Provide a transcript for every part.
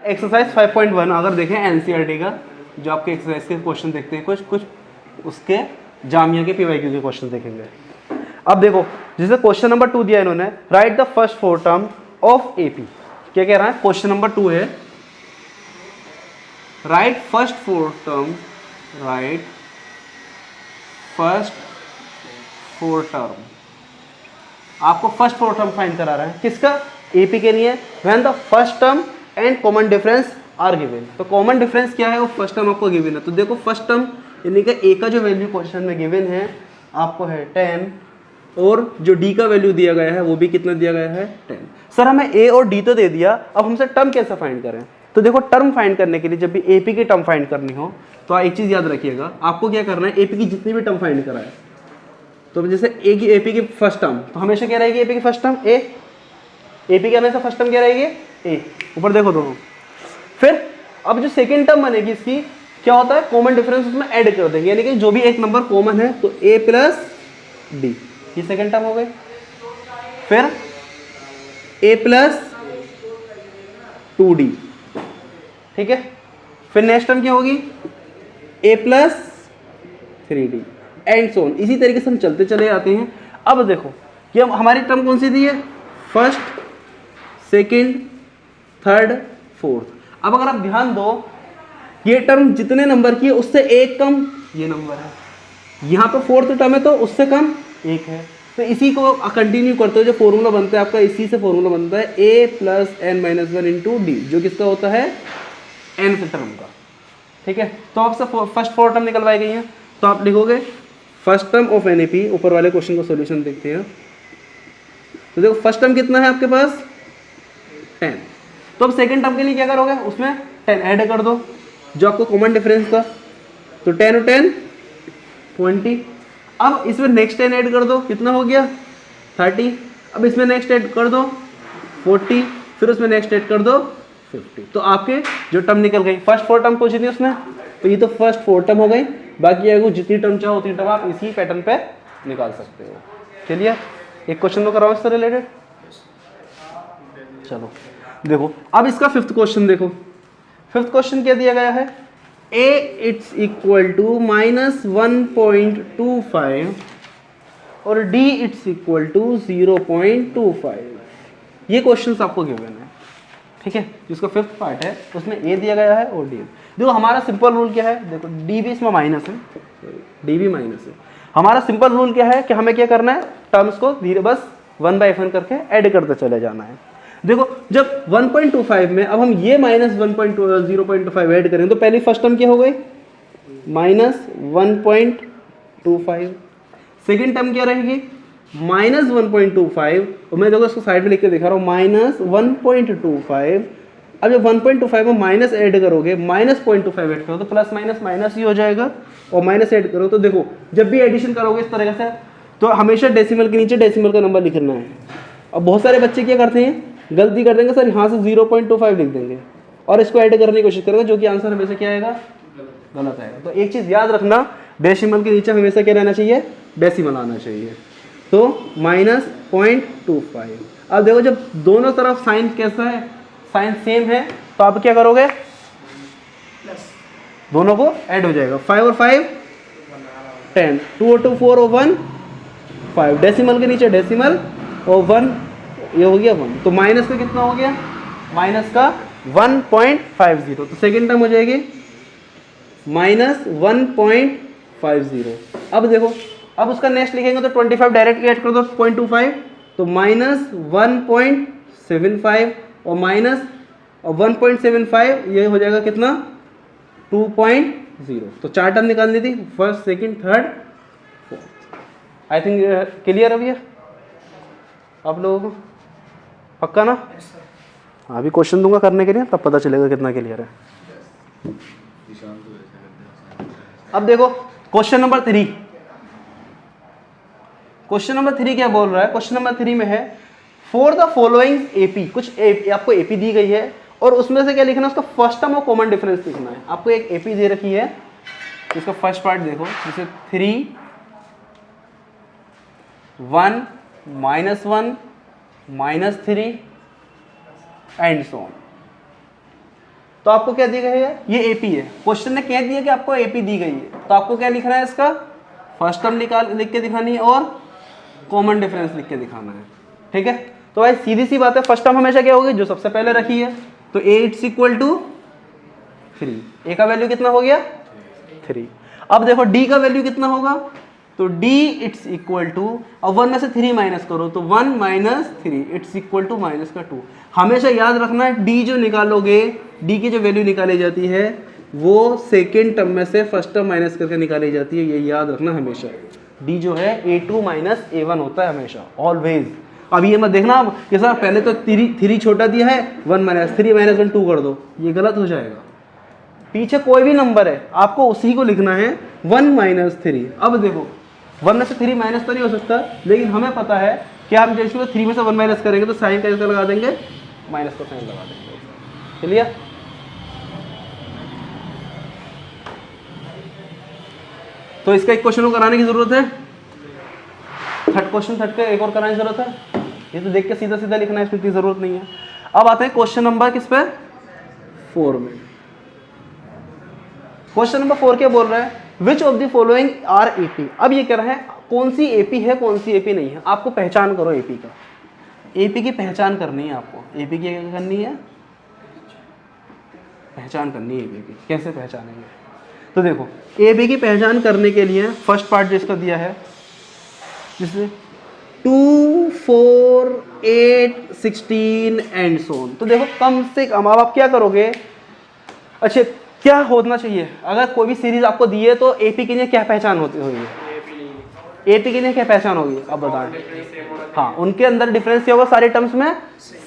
Exercise 5.1 अगर देखें NCERT का, जो आपके एक्सरसाइज के क्वेश्चन देखते हैं, कुछ उसके जामिया के पीवाईक्यू के क्वेश्चन देखेंगे। अब देखो, जैसे क्वेश्चन नंबर 2 दिया इन्होंने, write the first 4 term of AP. क्या कह रहा है? क्वेश्चन नंबर 2 है, write first 4 term, write first 4 term. आपको फर्स्ट 4 टर्म फाइंड करा रहा है, किसका? एपी के लिए। When the first term and common difference are given. तो कॉमन डिफरेंस क्या है? वो फर्स्ट टर्म आपको गिवन है। तो देखो फर्स्ट टर्म यानी कि ए का जो वैल्यू क्वेश्चन में गिवन है आपको है 10, और जो डी का वैल्यू दिया गया है वो भी कितना दिया गया है? 10। सर हमें ए और डी तो दे दिया, अब हमसे टर्म कैसे फाइंड करें? तो देखो टर्म फाइंड करने के लिए जब भी एपी की टर्म फाइंड करनी हो तो एक चीज़ याद रखिएगा, आपको क्या करना है, एपी की जितनी भी टर्म फाइंड करा है, तो जैसे ए की एपी की फर्स्ट टर्म तो हमेशा क्या रहेगी? एपी की फर्स्ट टर्म ए, एपी की हमेशा फर्स्ट टर्म क्या रहेगी? ए। ऊपर देखो दोनों। फिर अब जो सेकेंड टर्म बनेगी इसकी क्या होता है? कॉमन डिफरेंस उसमें ऐड कर देंगे, यानी कि जो भी एक नंबर कॉमन है तो ए प्लस डी, ये सेकेंड टर्म हो गई। फिर ए प्लस 2d, ठीक है। फिर नेक्स्ट टर्म क्या होगी? A plus 3d and so on. इसी तरीके से हम चलते चले आते हैं। अब देखो कि हम हमारी टर्म कौन सी दी है? First, second, third, fourth. अब अगर आप ध्यान दो, ये टर्म जितने नंबर की है उससे एक कम ये नंबर है, यहाँ पे फोर्थ टर्म है तो उससे कम एक है। तो इसी को कंटिन्यू करते हुए जो फॉर्मूला बनता है आपका, इसी से फॉर्मूला बनता है A plus N minus 1 into D, जो किसका होता है? एन से टर्म का, ठीक है। तो आपसे फर्स्ट 4 टर्म निकलवाई गई हैं, तो आप लिखोगे first term of an A P. ऊपर वाले क्वेश्चन का सोल्यूशन देखते हैं। तो देखो फर्स्ट टर्म कितना है आपके पास? 10। तो अब सेकेंड टर्म के लिए क्या करोगे? उसमें 10 ऐड कर दो जो आपको कॉमन डिफरेंस था, तो 10 और 10 20। अब इसमें नेक्स्ट 10 ऐड कर दो, कितना हो गया? 30। अब इसमें नेक्स्ट ऐड कर दो 40, फिर उसमें नेक्स्ट ऐड कर दो 50। तो आपके जो टर्म निकल गई, फर्स्ट 4 टर्म पूछी थी उसने, तो ये तो फर्स्ट 4 टर्म हो गई। बाकी अगर जितनी टर्म चाहो उतनी टर्म आप इसी पैटर्न पे निकाल सकते हो। चलिए एक क्वेश्चन तो कराओ इससे रिलेटेड। चलो देखो अब इसका फिफ्थ क्वेश्चन देखो। फिफ्थ क्वेश्चन क्या दिया गया है? a इट्स इक्वल टू -1.25 और d इट्स इक्वल टू 0.25। ये क्वेश्चंस आपको गिवन है, ठीक है। जिसका फिफ्थ पार्ट है उसमें a दिया गया है और d। देखो हमारा सिंपल रूल क्या है? देखो d भी इसमें माइनस है, d भी माइनस है। हमारा सिंपल रूल क्या है कि हमें क्या करना है? टर्म्स को धीरे बस 1/n करके ऐड करते चले जाना है। देखो जब 1.25 में अब हम ये -0.25 ऐड करें तो पहली फर्स्ट टर्म क्या हो गई? -1.25। सेकेंड टर्म क्या रहेगी? -1.25। और मैं देखो इसको साइड में लिख के दिखा रहा हूँ, -1.25। अब जब 1.25 में माइनस ऐड करोगे, -0.25 ऐड करो तो प्लस माइनस माइनस ही हो जाएगा, और माइनस ऐड करो तो देखो जब भी एडिशन करोगे इस तरह से तो हमेशा डेसिमल के नीचे डेसिमल का नंबर लिखना है। अब बहुत सारे बच्चे क्या करते हैं? गलती कर देंगे सर, यहाँ से 0.25 लिख देंगे और इसको ऐड करने की कोशिश करेंगे, जो कि आंसर हमेशा क्या आएगा? गलत आएगा। तो एक चीज़ याद रखना, डेसिमल के नीचे हमेशा क्या रहना चाहिए? डेसिमल आना चाहिए। तो -0.25। अब देखो जब दोनों तरफ साइन कैसा है? साइन सेम है, तो आप क्या करोगे? दोनों को ऐड हो जाएगा। 5 और 5 10, 2 और 2 4 और 1 5। डेसिमल के नीचे डेसिमल और 1, ये हो गया 1। तो माइनस का कितना हो गया? माइनस का 1.50। तो सेकेंड टर्म हो जाएगी -1.50। अब देखो अब उसका नेक्स्ट लिखेंगे तो 25 डायरेक्ट ऐड कर दो 0.25, तो -1.75 और माइनस 1.75, ये हो जाएगा कितना? 2.0। तो 4 टर्म निकालनी थी, first, second, third, fourth. I think clear है भैया आप लोगों को? पक्का ना? हाँ अभी क्वेश्चन दूंगा करने के लिए, तब पता चलेगा कितना क्लियर है। अब देखो क्वेश्चन नंबर 3। क्वेश्चन नंबर 3 क्या बोल रहा है? क्वेश्चन नंबर 3 में है फॉर द फॉलोइंग एपी। कुछ आपको एपी दी गई है और उसमें से क्या लिखना है? उसका फर्स्ट टर्म और कॉमन डिफरेंस लिखना है। आपको एक एपी दे रखी है, इसका फर्स्ट पार्ट देखो, जैसे 3 1 -1 -3 एंड सो ऑन। तो आपको क्या दी गई है, ये AP है। क्वेश्चन ने कह दिया कि आपको AP दी गई है, तो आपको क्या लिखना है, इसका फर्स्ट टर्म लिख के दिखानी है और कॉमन डिफरेंस लिख के दिखाना है। ठीक है, तो भाई सीधी सी बात है, फर्स्ट टर्म हमेशा क्या होगी, जो सबसे पहले रखी है। तो A it's equal to 3, A का वैल्यू कितना हो गया 3। अब देखो D का वैल्यू कितना होगा, तो D इट्स इक्वल टू, अब 1 में से 3 माइनस करो तो 1 minus 3 it's equal to minus का 2। हमेशा याद रखना D जो निकालोगे, D की जो वैल्यू निकाली जाती है वो सेकेंड टर्म में से फर्स्ट टर्म माइनस करके निकाली जाती है, ये याद रखना हमेशा। D जो है A2 माइनस A1 होता है हमेशा, ऑलवेज। अब ये मत देखना कि सर पहले तो 3 छोटा दिया है, 1 माइनस 3 माइनस 1 2 कर दो, ये गलत हो जाएगा। पीछे कोई भी नंबर है आपको उसी को लिखना है, 1 माइनस 3। अब देखो 1 में से 3 माइनस तो नहीं हो सकता, लेकिन हमें पता है कि हम जैसे 3 में से 1 माइनस करेंगे तो साइन का इसका लगा देंगे, माइनस का साइन लगा देंगे। चलिए, तो इसका एक क्वेश्चन को कराने की जरूरत है, थर्ड क्वेश्चन थर्ड का एक और कराने की जरूरत है। ये तो देख के सीधा सीधा लिखना है, इसमें इतनी जरूरत नहीं है। अब आते हैं क्वेश्चन नंबर किस पे, 4 में। क्वेश्चन नंबर 4 क्या बोल रहा है, which of the following are AP। अब ये कह रहा है कौन सी AP है कौन सी AP नहीं है, आपको पहचान करो AP का। AP की पहचान करनी है आपको, AP की क्या करनी है, पहचान करनी है AP की। कैसे पहचानेंगे, तो देखो AP की पहचान करने के लिए फर्स्ट पार्ट जिसका दिया है, जिसमें 2 4 8 16 एंड सो ऑन। तो देखो कम से कम अब आप क्या करोगे, अच्छा क्या होना चाहिए, अगर कोई भी सीरीज आपको दी है तो AP के लिए क्या पहचान होती होगी, AP के लिए क्या पहचान होगी, अब बताएं। हाँ, उनके अंदर डिफरेंस क्या होगा, सारे टर्म्स में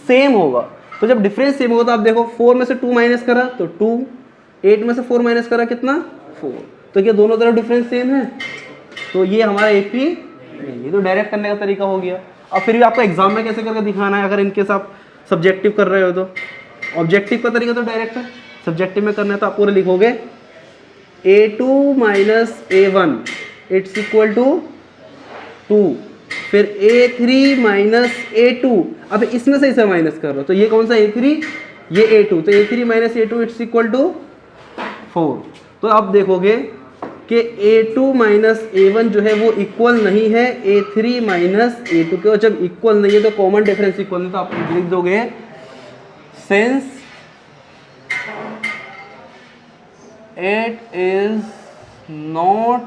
सेम होगा। तो जब डिफरेंस सेम होगा तो आप देखो 4 में से 2 माइनस करा तो 2, 8 में से 4 माइनस करा कितना 4, तो क्या दोनों तरफ डिफरेंस सेम है, तो ये हमारा AP नहीं। ये तो डायरेक्ट करने का तरीका हो गया। अब फिर भी आपको एग्जाम में कैसे करके दिखाना है, अगर इनकेस आप सब्जेक्टिव कर रहे हो तो ऑब्जेक्टिव का तरीका तो डायरेक्ट है, सब्जेक्टिव में करना है तो आप पूरे लिखोगे A2 minus A1 it's equal to 2, फिर A3 माइनस A2, अब इसमें से इसे माइनस कर रहे हो तो ये कौन सा A3, ये A2, तो A3 minus A2 it's equal to 4। तो अब देखोगे कि A2 माइनस A1 जो है वो इक्वल नहीं है A3 माइनस A2 के, और जब इक्वल नहीं है तो कॉमन डिफरेंस इक्वल नहीं, तो आप लिख दोगे since it is not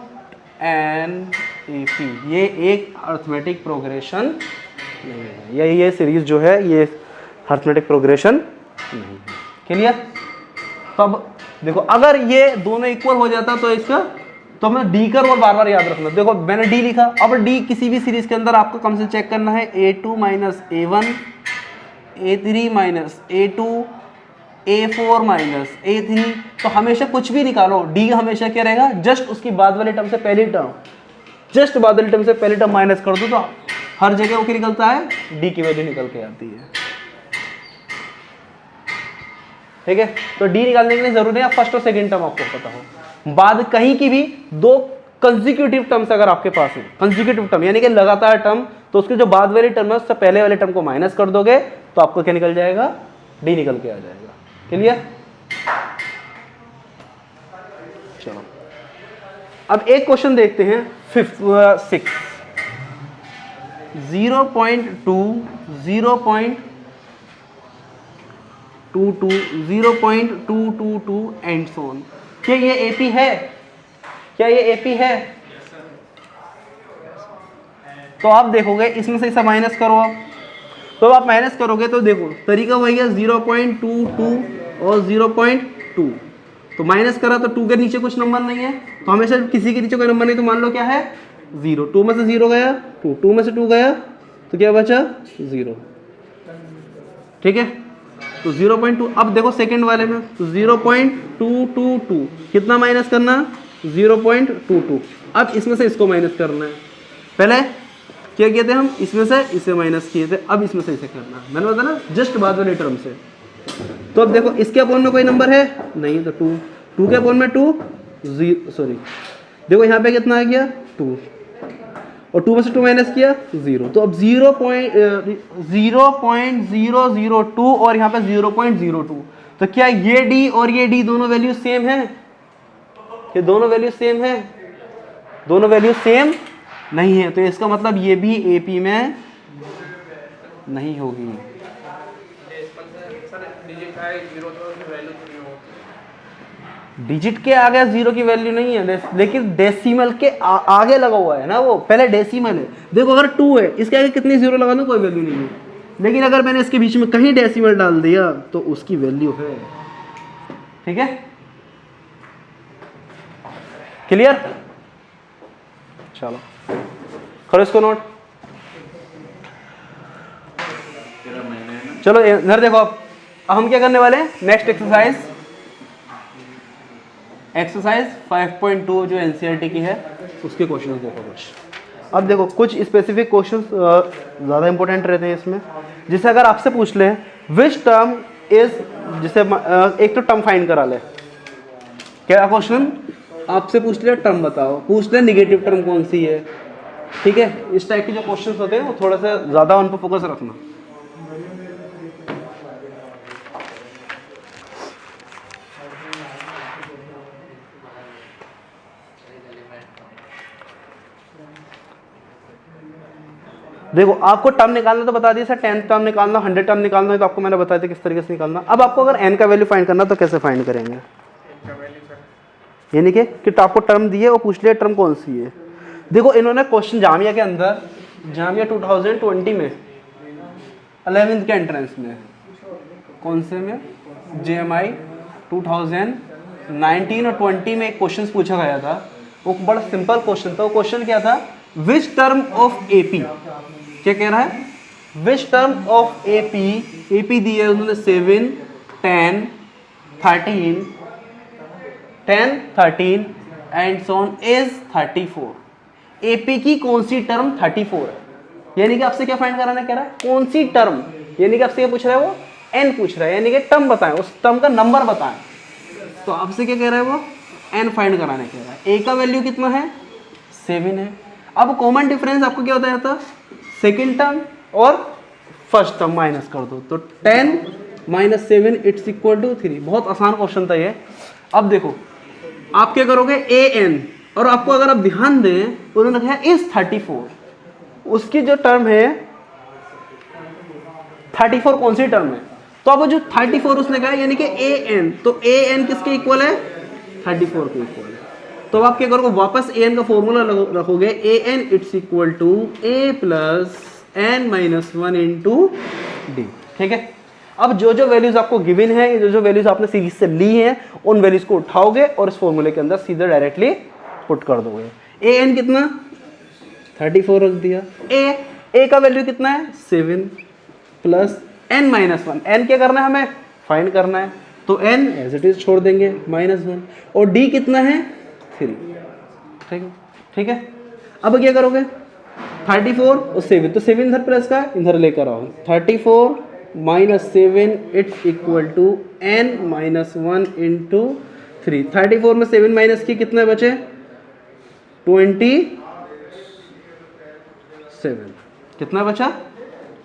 an AP, ये एक अर्थमेटिक प्रोग्रेशन नहीं है, ये सीरीज जो है ये अर्थमेटिक प्रोग्रेशन नहीं है। क्लियर। तो अब देखो अगर ये दोनों इक्वल हो जाता तो इसका, तो हमें D कर और बार बार याद रखना। देखो मैंने D लिखा, अब D किसी भी सीरीज के अंदर आपको कम से चेक करना है A2 minus A1, A3 minus A2, A4 minus A3, तो हमेशा कुछ भी निकालो D हमेशा क्या रहेगा, जस्ट उसकी बाद वाले टर्म से पहली टर्म, जस्ट बाद वाले टर्म से पहली टर्म माइनस कर दो तो हर जगह वो क्या निकलता है, D की वैल्यू निकल के आती है। ठीक है, तो D निकालने के लिए जरूरी है फर्स्ट और सेकंड टर्म आपको पता हो, बाद कहीं की भी दो कंसेक्यूटिव टर्म्स अगर आपके पास है, कंसेक्यूटिव टर्म यानी कि लगातार टर्म, तो उसके जो बाद वाली टर्म है उससे पहले वाले टर्म को माइनस कर दोगे तो आपको क्या निकल जाएगा, D निकल के आ जाएगा। क्लियर। चलो अब एक क्वेश्चन देखते हैं 6, 0.2 0.222 एंड सो ऑन। क्या ये AP है, क्या ये AP है? तो आप देखोगे इसमें से इसे माइनस करो आप, तो आप माइनस करोगे तो देखो तरीका वही है 0.22 और 0.2, तो माइनस करा तो 2 के नीचे कुछ नंबर नहीं है, तो हमेशा किसी के नीचे कोई नंबर नहीं, तो मान लो क्या है 0, 2 में से 0 गया 2, 2 में से 2 गया तो क्या बचा 0। ठीक है, तो 0.2। अब देखो सेकंड वाले में तो 0.222 कितना माइनस करना, 0.22। अब इसमें से इसको माइनस करना है, पहले क्या किए थे हम, इसमें से इसे माइनस किए थे, अब इसमें से इसे करना है, मैंने बताया ना जस्ट बाद वाले टर्म से। तो अब देखो इसके अपॉन में कोई नंबर है नहीं, तो 2 के अपॉन में 2 सॉरी देखो यहाँ पे कितना आ गया 2, और 2 में से 2 माइनस किया 0, तो अब 0.002 और यहाँ पे 0.02, तो क्या ये डी और ये डी दोनों वैल्यू सेम है? ये दोनों वैल्यू सेम है? दोनों वैल्यू सेम नहीं है, तो इसका मतलब ये भी एपी में नहीं होगी। डिजिट के आगे जीरो की वैल्यू नहीं है, लेकिन डेसिमल के आगे लगा हुआ है ना, वो पहले डेसिमल है। देखो अगर 2 है, इसके आगे कितनी जीरो लगा दूं कोई वैल्यू नहीं है, लेकिन अगर मैंने इसके बीच में कहीं डेसिमल डाल दिया तो उसकी वैल्यू है। ठीक है, क्लियर? चलो करो इसको नोट। चलो इधर देखो, अब हम क्या करने वाले हैं, नेक्स्ट एक्सरसाइज 5.2 जो एनसीईआरटी की है उसके क्वेश्चन देखो कुछ। अब देखो कुछ स्पेसिफिक क्वेश्चन ज़्यादा इंपॉर्टेंट रहते हैं इसमें, जिसे अगर आपसे पूछ ले विच टर्म इज, जिसे एक तो टर्म फाइंड करा ले, क्या क्वेश्चन आपसे पूछ ले टर्म बताओ, पूछ ले निगेटिव टर्म कौन सी है। ठीक है, इस टाइप के जो क्वेश्चन होते हैं वो थोड़ा सा ज़्यादा उन पर फोकस रखना। देखो आपको टर्म निकालना तो बता दिया सर, 10 टर्म निकालना, 100 टर्म निकालना है, तो आपको मैंने बताया था किस तरीके से निकालना। अब आपको अगर n का वैल्यू फाइंड करना तो कैसे फाइंड करेंगे, यानी कि आपको टर्म दिए और पूछ लिया टर्म कौन सी है। देखो इन्होंने क्वेश्चन जामिया के अंदर, जामिया 2020 में 11th के एंट्रेंस में, कौन से में, JMI 2019 और 20 में एक क्वेश्चन पूछा गया था, वो बड़ा सिंपल क्वेश्चन था। वो क्वेश्चन क्या था, विच टर्म ऑफ AP, क्या कह रहा है, विच टर्म ऑफ AP दिए उन्होंने 7, 10, 13 and so on is 34। AP की कौन सी टर्म 34 है, यानी कि आपसे क्या फाइंड कराना कह रहा है, कौन सी टर्म, यानी कि आपसे क्या पूछ रहा है वो, n पूछ रहा है, यानी कि टर्म बताएं, उस टर्म का नंबर बताएं। तो आपसे क्या कह रहा है वो, n फाइंड कराने कह रहा है। a का वैल्यू कितना है, 7 है। अब कॉमन डिफरेंस आपको क्या होता था, सेकेंड टर्म और फर्स्ट टर्म माइनस कर दो, तो 10 - 7 इट्स इक्वल टू 3। बहुत आसान क्वेश्चन था ये। अब देखो आप क्या करोगे, an, और आपको अगर आप ध्यान दें तो उन्होंने कहा इस 34, उसकी जो टर्म है 34 कौन सी टर्म है, तो अब जो 34 उसने कहा यानी कि an, तो an किसके इक्वल है, 34 के इक्वल है। तो आप क्या करोगे, वापस an का फॉर्मूला रखोगे, an it's equal to a plus n - 1 into d. ठीक है, अब जो जो वैल्यूज आपको गिवन है, जो जो वैल्यूज आपने सीरीज से ली हैं, उन वैल्यूज को उठाओगे और इस फॉर्मूले के अंदर सीधे डायरेक्टली पुट कर दोगे। an कितना, 34 रख दिया, a का वैल्यू कितना है, 7 प्लस n - 1, n क्या करना है, हमें फाइंड करना है, तो n एज इट इज छोड़ देंगे -1, और d कितना है, 3। ठीक है, अब क्या करोगे, 34 और 7, तो 7 इधर प्लस का इधर लेकर आओ, 34 - 7 it's equal to n - 1 into 3। 34 में 7 माइनस की कितने बचे, 27, कितना बचा,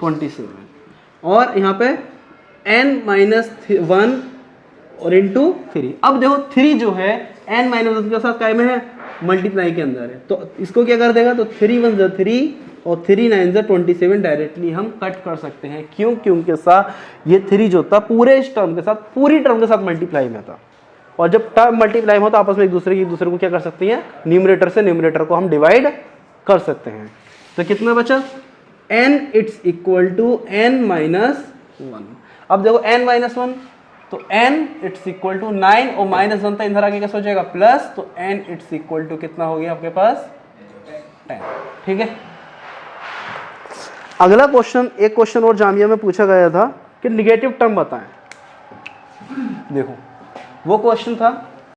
27, और यहाँ पे n - 1 और इंटू 3। अब देखो 3 जो है n - 1 के साथ काय में है, मल्टीप्लाई के अंदर है, तो इसको क्या कर देगा, तो 3 1 = 3 और 3 9 = 27 डायरेक्टली हम कट कर सकते हैं। क्यों, क्योंकि साथ ये 3 जो था पूरे इस टर्म के साथ, पूरी टर्म के साथ मल्टीप्लाई में था, और जब टर्म मल्टीप्लाई हो तो आपस में एक दूसरे को क्या कर सकती हैं, न्यूमरेटर से न्यूमरेटर को हम डिवाइड कर सकते हैं। तो कितना बचा, n it's equal to n - 1। अब देखो n - 1, तो n इट्स इक्वल टू 9 और -1 था, इधर आगे कैसे हो जाएगा प्लस, तो n इट्स इक्वल टू कितना हो गया आपके पास, 10। ठीक है, अगला क्वेश्चन, एक क्वेश्चन और जामिया में पूछा गया था कि निगेटिव टर्म बताएं। देखो वो क्वेश्चन था